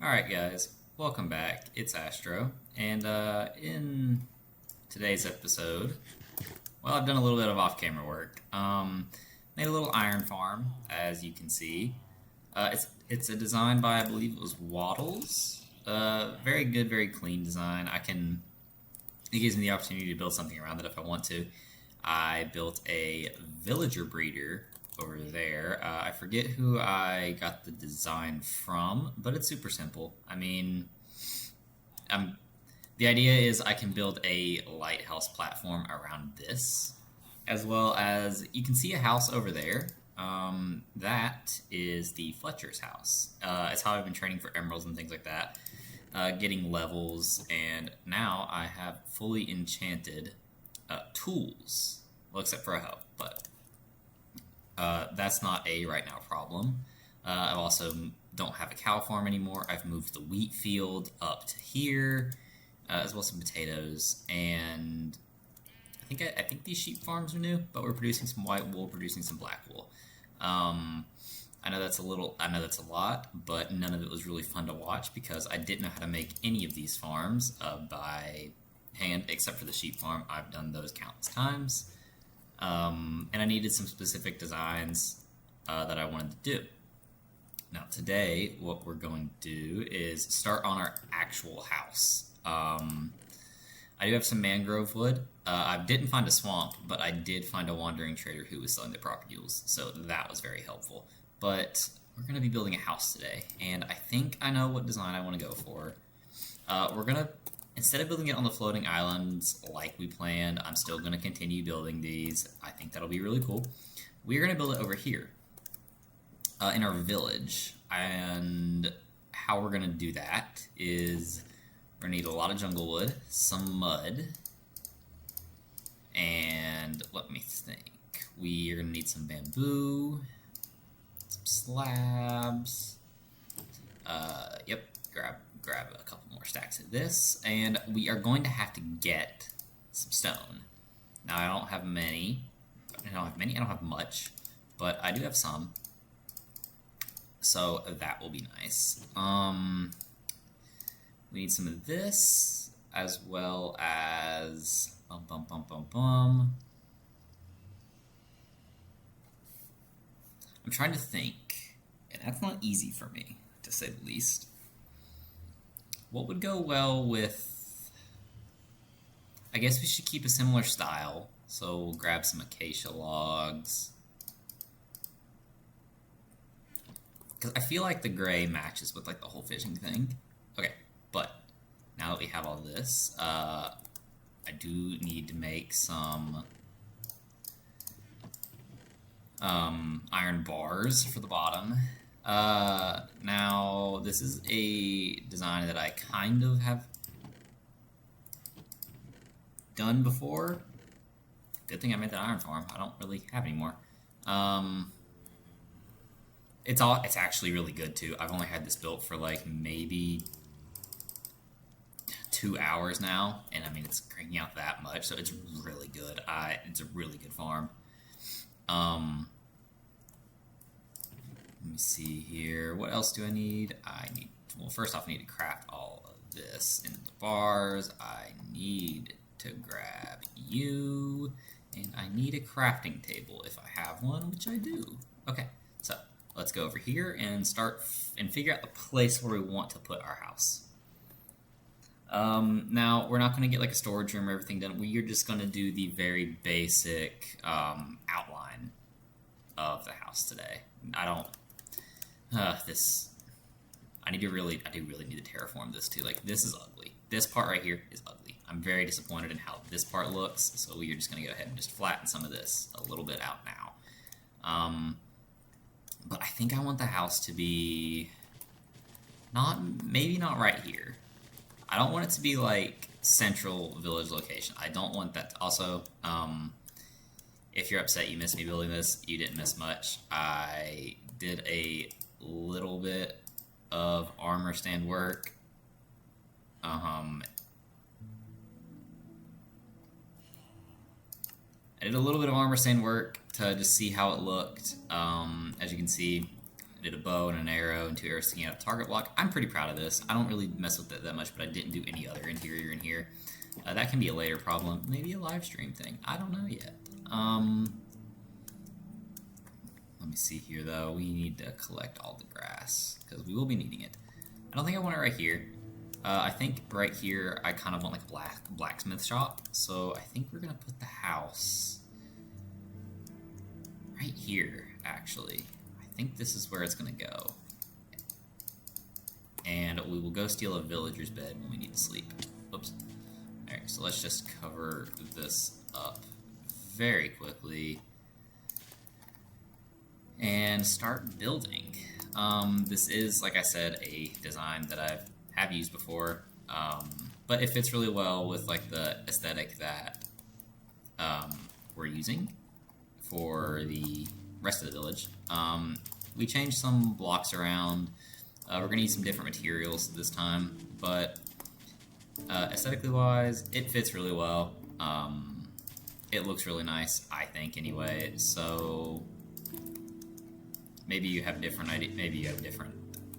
Alright guys, welcome back. It's Astro, and in today's episode, well, I've done a little bit of off-camera work. Made a little iron farm, as you can see. It's a design by, I believe it was Waddles. Very good, very clean design. It gives me the opportunity to build something around it if I want to. I built a villager breeder over there. I forget who I got the design from, but it's super simple. The idea is I can build a lighthouse platform around this, as well as you can see a house over there. That is the Fletcher's house. It's how I've been training for emeralds and things like that, getting levels, and now I have fully enchanted tools. Well, except for a hoe, but that's not a right now problem. I also don't have a cow farm anymore. I've moved the wheat field up to here, as well as some potatoes, and I think these sheep farms are new, but we're producing some white wool, producing some black wool. I know that's a lot, but none of it was really fun to watch because I didn't know how to make any of these farms by hand, except for the sheep farm. I've done those countless times. And I needed some specific designs that I wanted to do. Now today, what we're going to do is start on our actual house. I do have some mangrove wood. I didn't find a swamp, but I did find a wandering trader who was selling the properties, so that was very helpful. But we're going to be building a house today, and I think I know what design I want to go for. We're going to, instead of building it on the floating islands like we planned, I'm still going to continue building these. I think that'll be really cool. We're going to build it over here in our village, and how we're going to do that is we're going to need a lot of jungle wood, some mud, and let me think. We are going to need some bamboo, some slabs. Yep, grab a couple more stacks of this, and we are going to have to get some stone. Now I don't have many. I don't have much, but I do have some. So that will be nice. We need some of this, as well as I'm trying to think, and that's not easy for me, to say the least. What would go well with... I guess we should keep a similar style, so we'll grab some acacia logs. Because I feel like the gray matches with like the whole fishing thing. Okay, but now that we have all this, I do need to make some iron bars for the bottom. Now, this is a design that I kind of have done before. Good thing I made that iron farm. I don't really have any more. It's actually really good too. I've only had this built for like maybe 2 hours now, and I mean it's cranking out that much, so it's really good. It's a really good farm. Let me see here. What else do I need? Well, first off, I need to craft all of this into the bars. I need to grab you, and I need a crafting table if I have one, which I do. Okay, so let's go over here and start and figure out the place where we want to put our house. Now, we're not going to get like a storage room or everything done. We are just going to do the very basic outline of the house today. I do really need to terraform this too. Like, this is ugly. This part right here is ugly. I'm very disappointed in how this part looks, so we are just going to go ahead and just flatten some of this a little bit out now. But I think I want the house to be maybe not right here. I don't want it to be like central village location. I don't want that to, also, if you're upset you missed me building this, you didn't miss much. I did a little bit of armor stand work. I did a little bit of armor stand work to just see how it looked. As you can see, did a bow and an arrow and 2 arrows sticking out of target block. I'm pretty proud of this. I don't really mess with it that much, but I didn't do any other interior in here. That can be a later problem. Maybe a live stream thing. I don't know yet. Let me see here, though. We need to collect all the grass, because we will be needing it. I don't think I want it right here. I think right here, I kind of want like a blacksmith shop. So I think we're going to put the house right here, actually. I think this is where it's going to go. And we will go steal a villager's bed when we need to sleep. Oops. Alright, so let's just cover this up very quickly and start building. This is, like I said, a design that I have used before, but it fits really well with like the aesthetic that we're using for the rest of the village. We changed some blocks around. We're going to use some different materials this time, but aesthetically wise, it fits really well. It looks really nice, I think, anyway. So maybe you have different maybe you have different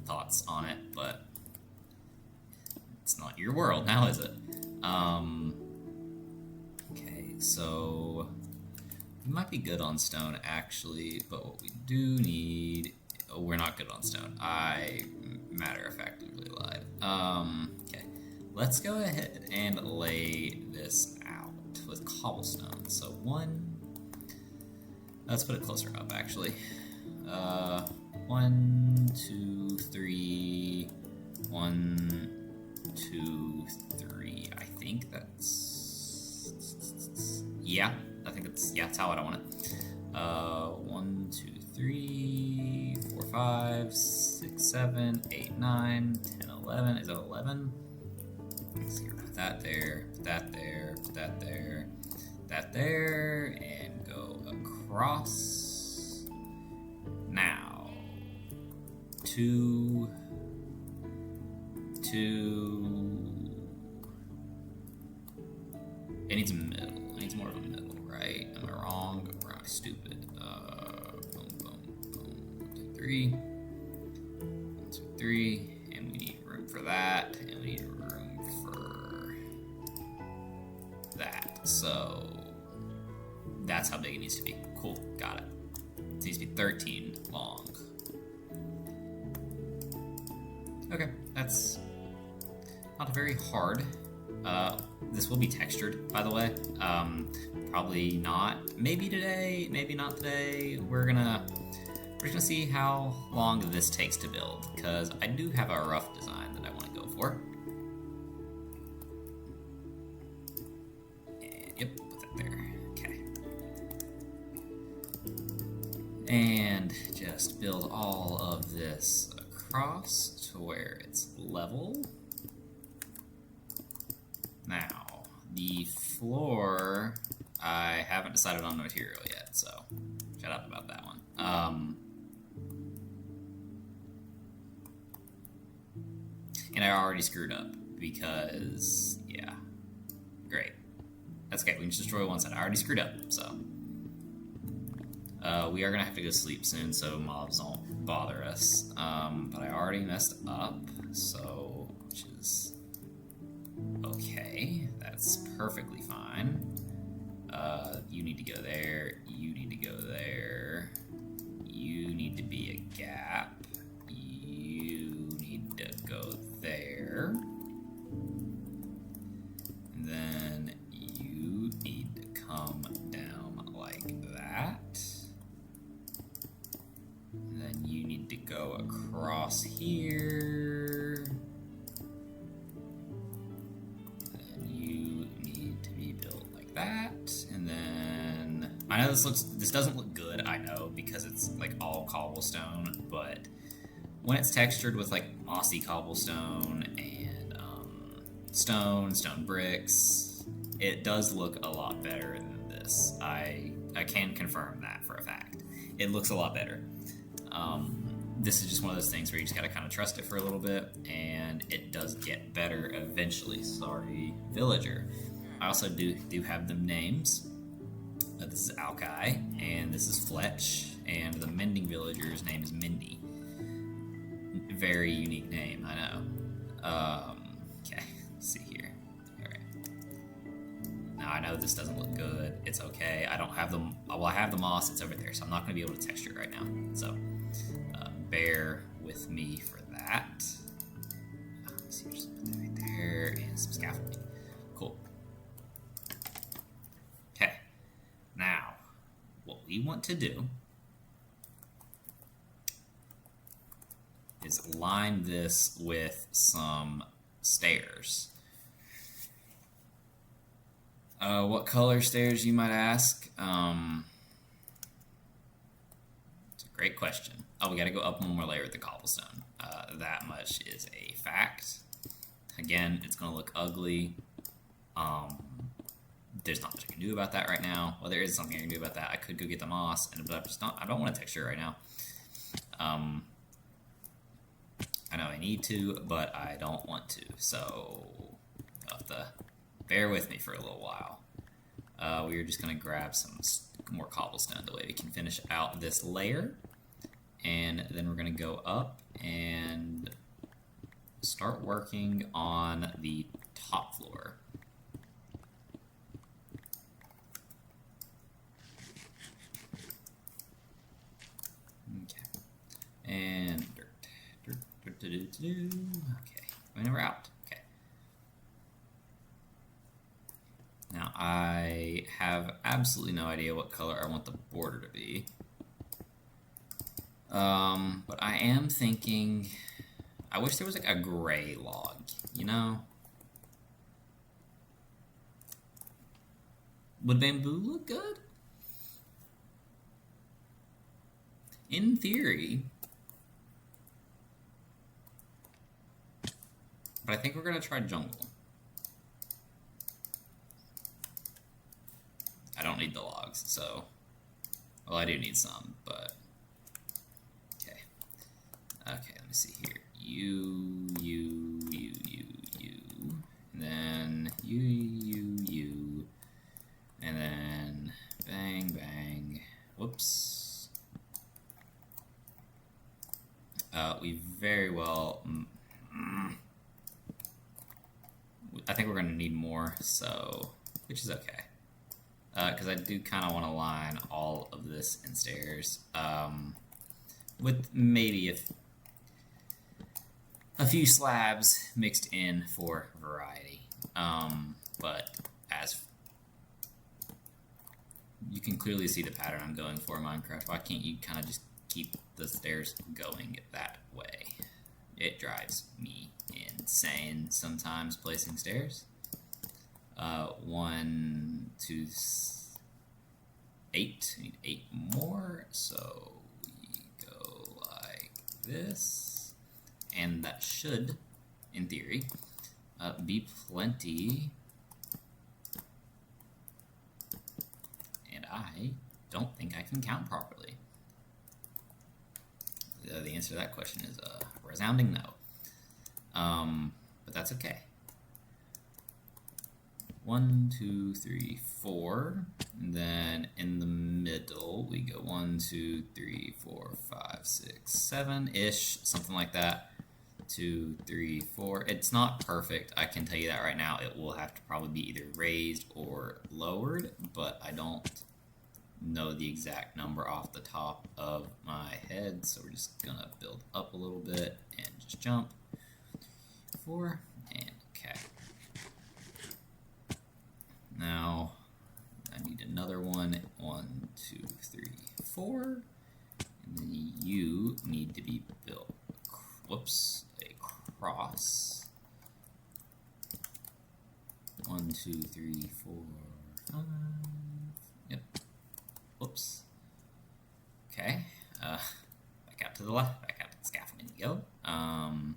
thoughts on it, but it's not your world now, is it? Okay, so we might be good on stone actually, but what we do need, we're not good on stone. I matter-of-factly lied. Okay, let's go ahead and lay this out with cobblestone. So let's put it closer up actually. 1, 2, 3, 1, 2, 3. I think that's, yeah, I think that's how I want it. 1, 2, 3, 4, 5, 6, 7, 8, 9, 10, 11. Is it 11? Let's see, put that there, put that there, put that there, that there, and go across. Now, 2, 2. It needs a middle. It needs more of a middle, right? Am I wrong? Or am I stupid? Boom, boom, boom. 1, 2, 3. 1, 2, 3. And we need room for that. And we need room for that. So that's how big it needs to be. Cool. Got it. It needs to be 13 long. Okay, that's not very hard. This will be textured, by the way. Probably not. Maybe today, maybe not today. We're just gonna see how long this takes to build, because I do have a rough design that I want to go for. And, yep, put that there. Okay. And just build all of this across to where it's level. Now, the floor, I haven't decided on the material yet, so shut up about that one. And I already screwed up because, yeah, great. That's okay, we can just destroy one side. I already screwed up, so. We are gonna have to go sleep soon, so mobs don't bother us. But I already messed up, so, which is okay. That's perfectly fine. You need to go there. You need to go there. You need to be a gap. You need to go there. And then you need to come down like that. And then you need to go across here. And you need to be built like that. And then I know this doesn't look good, I know, because it's like all cobblestone, but when it's textured with like mossy cobblestone and stone bricks, it does look a lot better than this. I can confirm that for a fact. It looks a lot better. This is just one of those things where you just gotta kind of trust it for a little bit, and it does get better eventually. Sorry, villager. I also do have them names. This is Alkai, and this is Fletch, and the mending villager's name is Mindy. very unique name, I know. Okay, let's see here. Alright. Now I know this doesn't look good. It's okay. I don't have the... Well, I have the moss. It's over there, so I'm not going to be able to texture it right now. So, bear with me for that. Let's see, just put that right there, and some scaffolding. Cool. Okay. Now, what we want to do is line this with some stairs. What color stairs, you might ask? It's a great question. Oh, we gotta go up one more layer with the cobblestone. That much is a fact. Again, it's gonna look ugly. There's not much I can do about that right now. Well, there is something I can do about that. I could go get the moss, but I don't want to texture right now. I know I need to, but I don't want to. So you'll have to bear with me for a little while. We are just gonna grab some more cobblestone the way we can finish out this layer, and then we're gonna go up and start working on the top floor. Okay, and okay, and we're out. Okay. Now I have absolutely no idea what color I want the border to be. But I am thinking, I wish there was like a gray log, you know? Would bamboo look good? In theory. But I think we're gonna try jungle. I don't need the logs, so... Well, I do need some, but... Okay. Okay, let me see here. You... And then you... And then... Bang, bang. Whoops. We very well... I think we're going to need more, so... Which is okay. Because I do kind of want to line all of this in stairs. With maybe a few slabs mixed in for variety. But as... You can clearly see the pattern I'm going for in Minecraft. Why can't you kind of just keep the stairs going that way? It drives me insane sometimes placing stairs. 1, 2, 8. We need 8 more. So we go like this. And that should, in theory, be plenty. And I don't think I can count properly. The answer to that question is a resounding no. But that's okay. 1, 2, 3, 4. And then in the middle, we go 1, 2, 3, 4, 5, 6, 7-ish, something like that. 2, 3, 4. It's not perfect. I can tell you that right now. It will have to probably be either raised or lowered, but I don't know the exact number off the top of my head, so we're just gonna build up a little bit and just jump. 4 and okay. Now I need another one. 1, 2, 3, 4, and then you need to be built. Whoops, a cross. 1, 2, 3, 4, 5. Yep. Whoops. Okay. Back out to the left. Back out to the scaffolding we go. And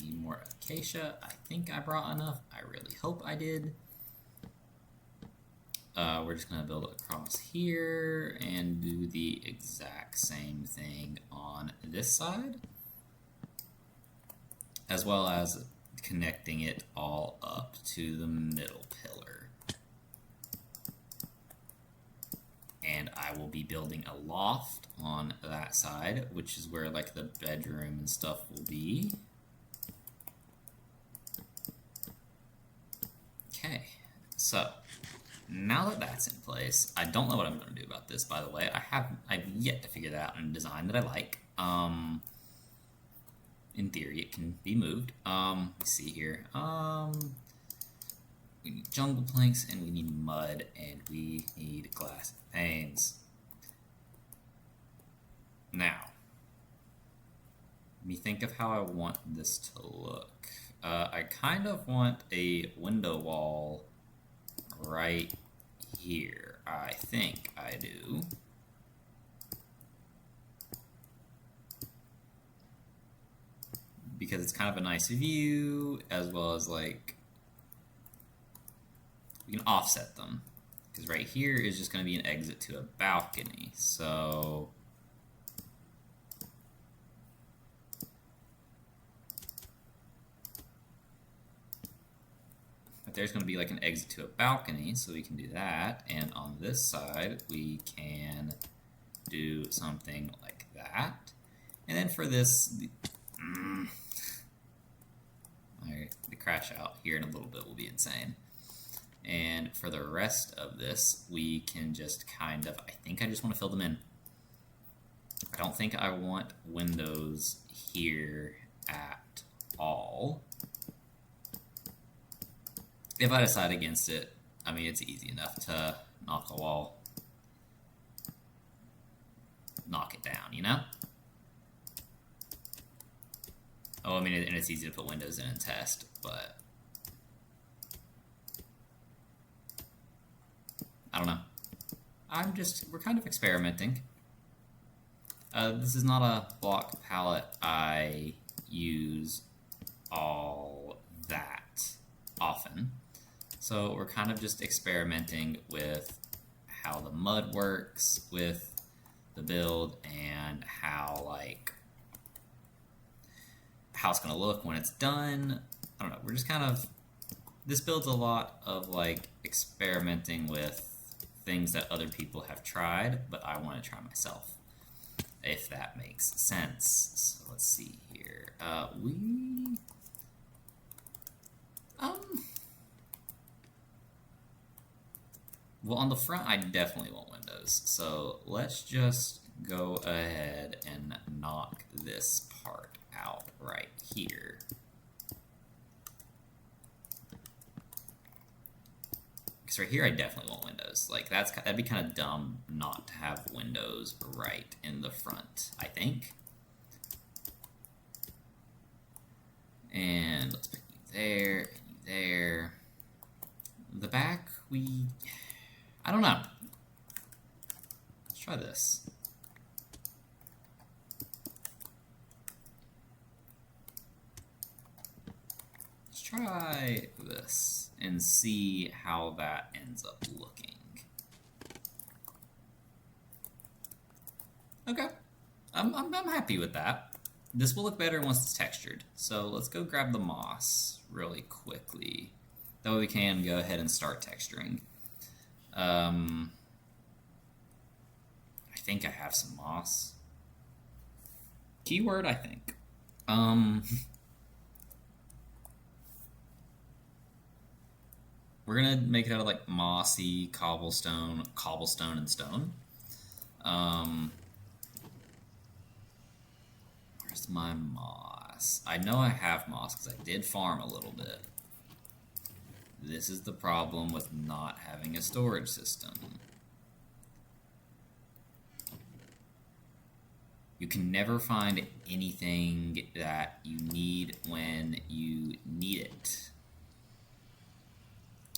need more acacia. I think I brought enough. I really hope I did. We're just gonna build across here and do the exact same thing on this side, as well as connecting it all up to the middle pillar. and I will be building a loft on that side, which is where like the bedroom and stuff will be. Okay, so now that that's in place, I don't know what I'm going to do about this, by the way. I've yet to figure that out in a design that I like. In theory, it can be moved. Let's see here. We need jungle planks, and we need mud, and we need glass panes. Now, let me think of how I want this to look. I kind of want a window wall right here. I think I do. Because it's kind of a nice view, as well as like we can offset them, because right here is just going to be an exit to a balcony. So but there's going to be like an exit to a balcony, so we can do that. And on this side we can do something like that. And then for this, the crash out here in a little bit will be insane. And for the rest of this, we can just kind of, I think I just want to fill them in. I don't think I want windows here at all. If I decide against it, I mean, it's easy enough to knock a wall, knock it down, you know? Oh, I mean, and it's easy to put windows in and test, but I don't know. We're kind of experimenting. This is not a block palette I use all that often. So we're kind of just experimenting with how the mud works with the build and how it's going to look when it's done. I don't know. We're just kind of, this build's a lot of like experimenting with things that other people have tried, but I want to try myself, if that makes sense. So let's see here. Well, on the front, I definitely want windows. So let's just go ahead and knock this part out right here. Because right here, I definitely want windows. Like that'd be kind of dumb not to have windows right in the front, I think. And let's put you there, and you there. The back, I don't know. Let's try this. Let's try this and see how that ends up looking. Okay, I'm happy with that. This will look better once it's textured. So let's go grab the moss really quickly. That way we can go ahead and start texturing. I think I have some moss. Keyword, I think. We're gonna make it out of like mossy cobblestone, and stone. Where's my moss? I know I have moss because I did farm a little bit. This is the problem with not having a storage system. You can never find anything that you need when you need it.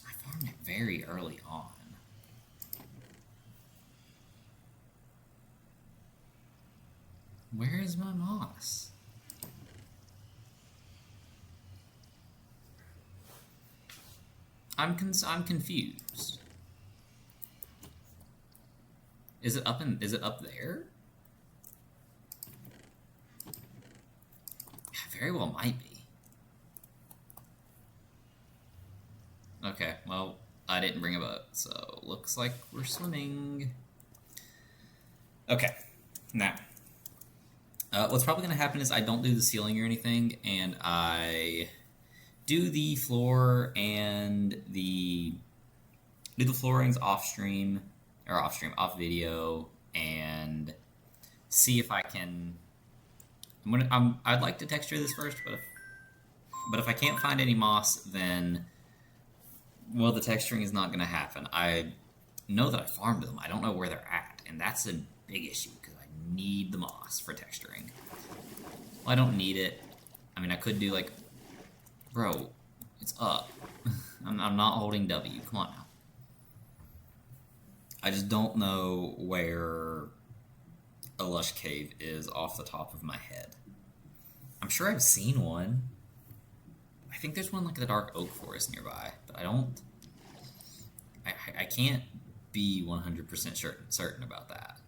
I farmed it very early on. Where is my moss? I'm confused. Is it up there? Very well might be. Okay, well, I didn't bring a boat, so looks like we're swimming. Okay, now, what's probably going to happen is I don't do the ceiling or anything, and I do the floor and do the floorings off stream or off video, and see if I can. I'd like to texture this first, but if I can't find any moss, then well, the texturing is not going to happen. I know that I farmed them. I don't know where they're at, and that's a big issue because I need the moss for texturing. Well, I don't need it. I mean, I could do like, bro, it's up. I'm not holding W. Come on now. I just don't know where a lush cave is off the top of my head. I'm sure I've seen one. I think there's one like the dark oak forest nearby, but I don't. I can't be 100% certain about that.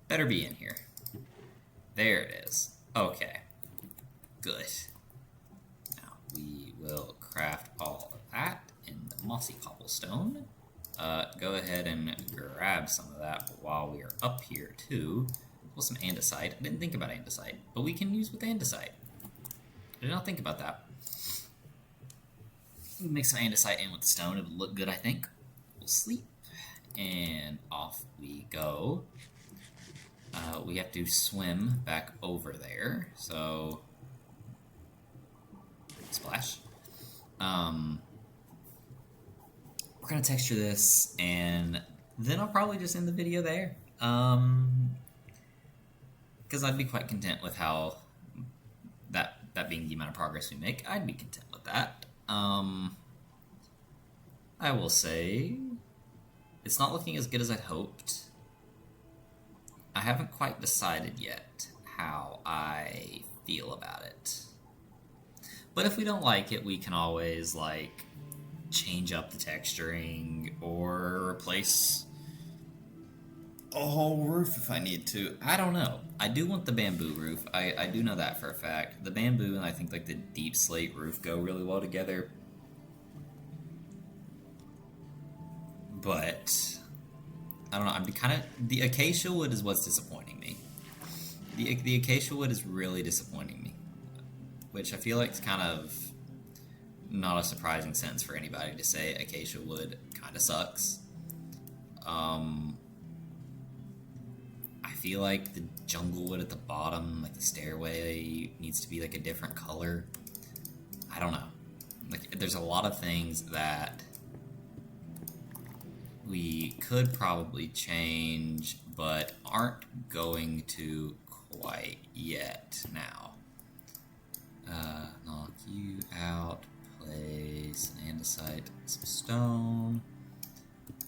Better be in here. There it is. Okay. Good. Now we will craft all of that in the mossy cobblestone. Go ahead and grab some of that while we are up here too. Well, some andesite. I didn't think about andesite, but we can use with andesite. I did not think about that. We mix some andesite in with the stone. It would look good, I think. We'll sleep, and off we go. We have to swim back over there, so splash. We're gonna texture this, and then I'll probably just end the video there. Because I'd be quite content with how that being the amount of progress we make. I'd be content with that. I will say it's not looking as good as I'd hoped. I haven't quite decided yet how I feel about it. But if we don't like it, we can always like change up the texturing or replace a whole roof if I need to. I don't know. I do want the bamboo roof. I do know that for a fact. The bamboo and I think like the deep slate roof go really well together. But I don't know. I'm kind of the acacia wood is what's disappointing me. The acacia wood is really disappointing me, which I feel like is kind of not a surprising sentence for anybody to say. Acacia wood kind of sucks. I feel like the jungle wood at the bottom, like the stairway, needs to be like a different color. I don't know. Like, there's a lot of things that we could probably change, but aren't going to quite yet now. Knock you out. Place andesite, some stone,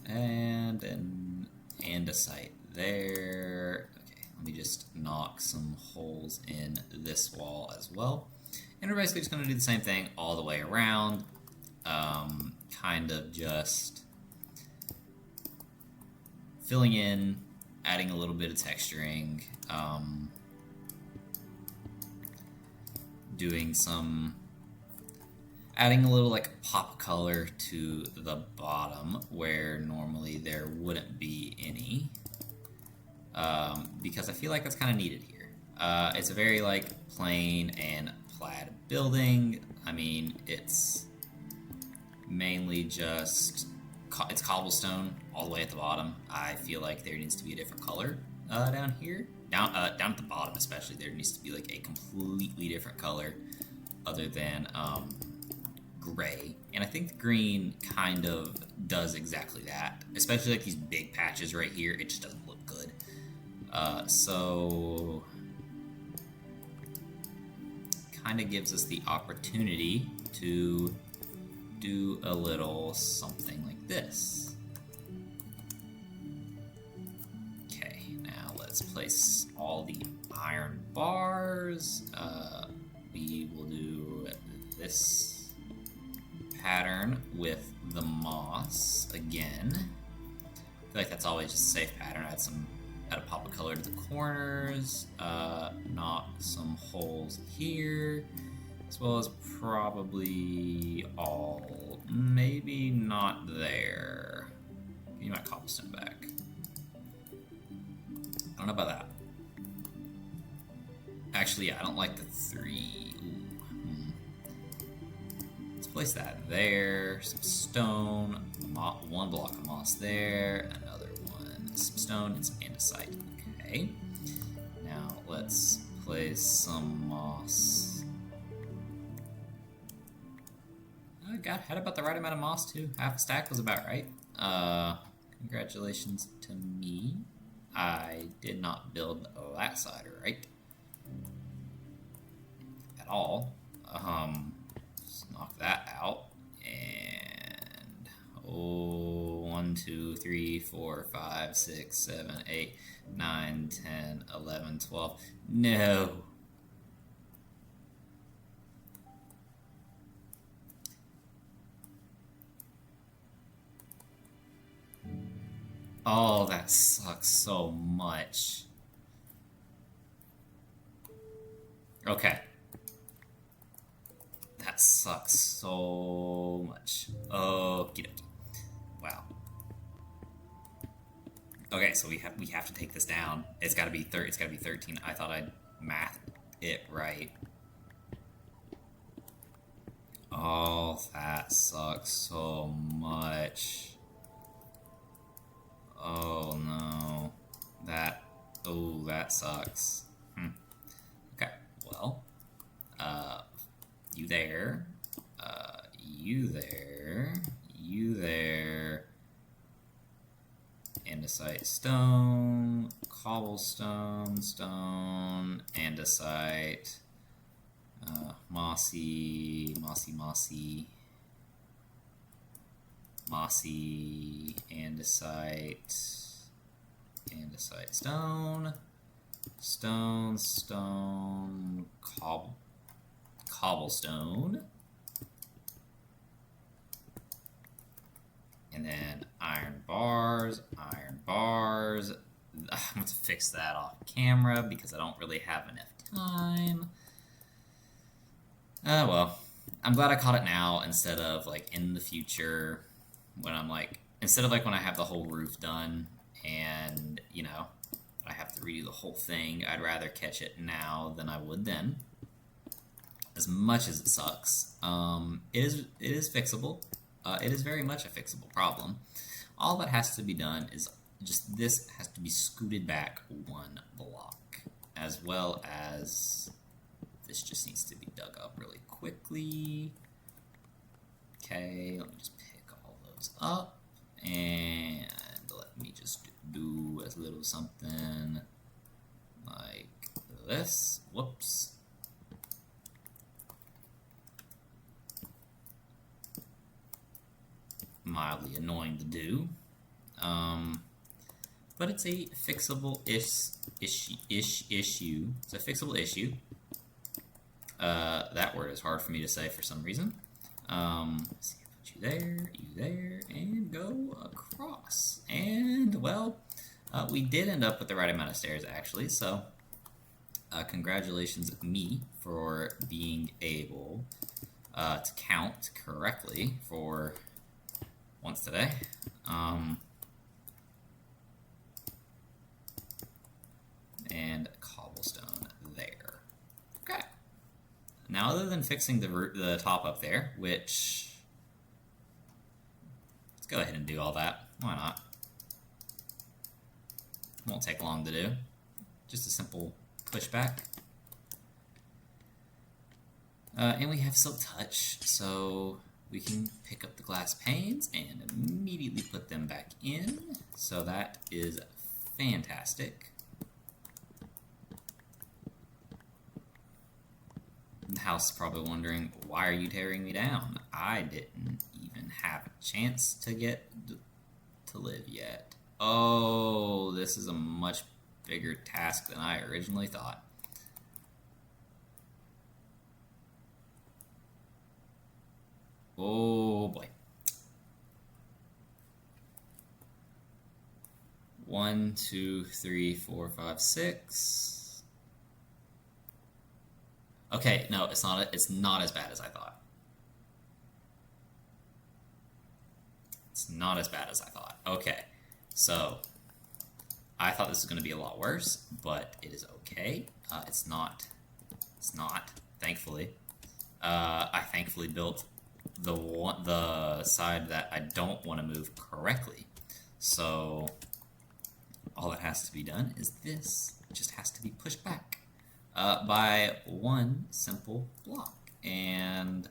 and an andesite there. Okay, let me just knock some holes in this wall as well. And we're basically just going to do the same thing all the way around. Kind of just filling in, adding a little bit of texturing, doing some, adding a little like pop color to the bottom where normally there wouldn't be any, because I feel like that's kind of needed here. It's a very like plain and plaid building. I mean, it's mainly just it's cobblestone all the way at the bottom. I feel like there needs to be a different color down here. Down at the bottom especially, there needs to be like a completely different color other than gray. And I think the green kind of does exactly that. Especially like these big patches right here, it just doesn't look good. So kind of gives us the opportunity to do a little something like this. Okay, now let's place all the iron bars. We will do this pattern with the moss again. I feel like that's always just a safe pattern. Add a pop of color to the corners, knock some holes here, as well as probably all, maybe not there. Give me my cobblestone back. don't know about that. Actually, yeah, I don't like the 3. Ooh. Let's place that there. Some stone. One block of moss there. Another one. Some stone and some andesite. Okay. Now let's place some moss. I had about the right amount of moss too. Half a stack was about right. Congratulations to me. I did not build that side right at all. Let's knock that out. And 1, 2, 3, 4, 5, 6, 7, 8, 9, 10, 11, 12. No. Oh, that sucks so much. Okay. That sucks so much. Okie dokie. Wow. Okay, so we have to take this down. It's gotta be 13. I thought I'd math it right. Oh, that sucks so much. Oh no. That sucks. Okay, well, you there, you there, you there, andesite stone, cobblestone, stone, andesite, mossy, andesite, stone, cobblestone, and then iron bars. I'm going to fix that off camera because I don't really have enough time. Well, I'm glad I caught it now instead of like in the future when I'm like, instead of like when I have the whole roof done and, you know, I have to redo the whole thing. I'd rather catch it now than I would then. As much as it sucks, it is fixable. It is very much a fixable problem. All that has to be done is just this has to be scooted back 1 block, as well as this just needs to be dug up really quickly. Okay, let me just pick all those up, and let me just do a little something like this. Whoops. Mildly annoying to do, but it's a fixable issue. It's a fixable issue. That word is hard for me to say for some reason. Let's see, put you there, and go across. And well, we did end up with the right amount of stairs actually. So, congratulations me for being able to count correctly for once today. And cobblestone there. Okay. Now, other than fixing the top up there, which let's go ahead and do all that. Why not? Won't take long to do. Just a simple pushback. And we have silk touch, so we can pick up the glass panes and immediately put them back in. So that is fantastic. The house is probably wondering, why are you tearing me down? I didn't even have a chance to get to live yet. Oh, this is a much bigger task than I originally thought. Oh boy. 1, 2, 3, 4, 5, 6. Okay, no, it's not as bad as I thought. It's not as bad as I thought. Okay, so I thought this was going to be a lot worse, but it is okay. It's not. It's not. Thankfully, I thankfully built the side that I don't want to move correctly. So all that has to be done is this. It just has to be pushed back by one simple block. And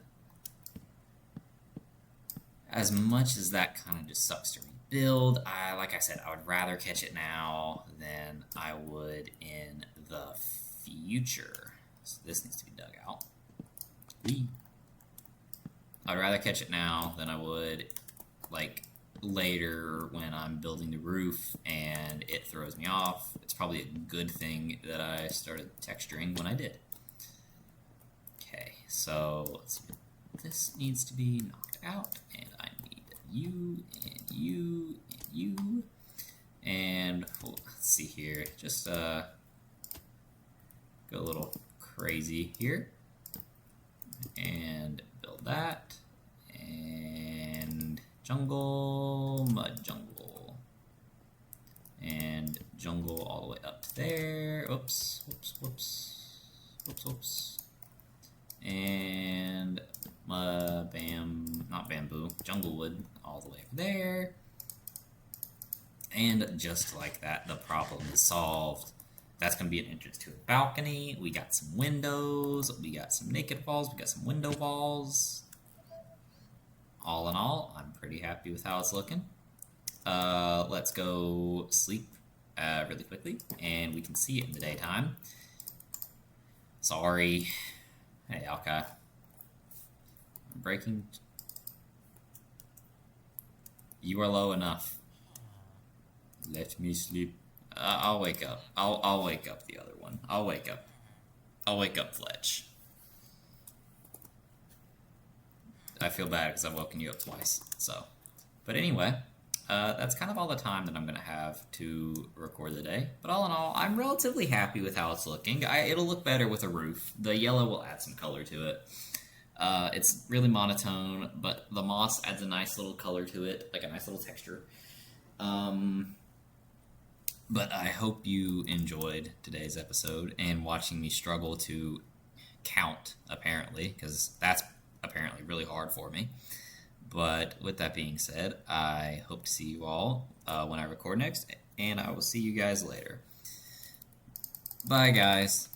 as much as that kind of just sucks to rebuild, like I said, I would rather catch it now than I would in the future. So this needs to be dug out. I'd rather catch it now than I would like later when I'm building the roof and it throws me off. It's probably a good thing that I started texturing when I did. Okay, so let's see. This needs to be knocked out, and I need you and you and you. And let's see here. Just go a little crazy here and build that. And jungle, mud jungle, and jungle all the way up to there. Oops, whoops, whoops, whoops, whoops. And not bamboo, jungle wood all the way over there. And just like that, the problem is solved. That's going to be an entrance to a balcony. We got some windows. We got some naked walls. We got some window walls. All in all, I'm pretty happy with how it's looking. Let's go sleep really quickly, and we can see it in the daytime. Sorry. Hey, Alka. I'm breaking. You are low enough. Let me sleep. I'll wake up. I'll wake up the other one. I'll wake up Fletch. I feel bad because I've woken you up twice. So, but anyway, that's kind of all the time that I'm going to have to record the day. But all in all, I'm relatively happy with how it's looking. It'll look better with a roof. The yellow will add some color to it. It's really monotone, but the moss adds a nice little color to it, like a nice little texture. But I hope you enjoyed today's episode and watching me struggle to count, apparently, because that's apparently really hard for me. But with that being said, I hope to see you all when I record next, and I will see you guys later. Bye, guys.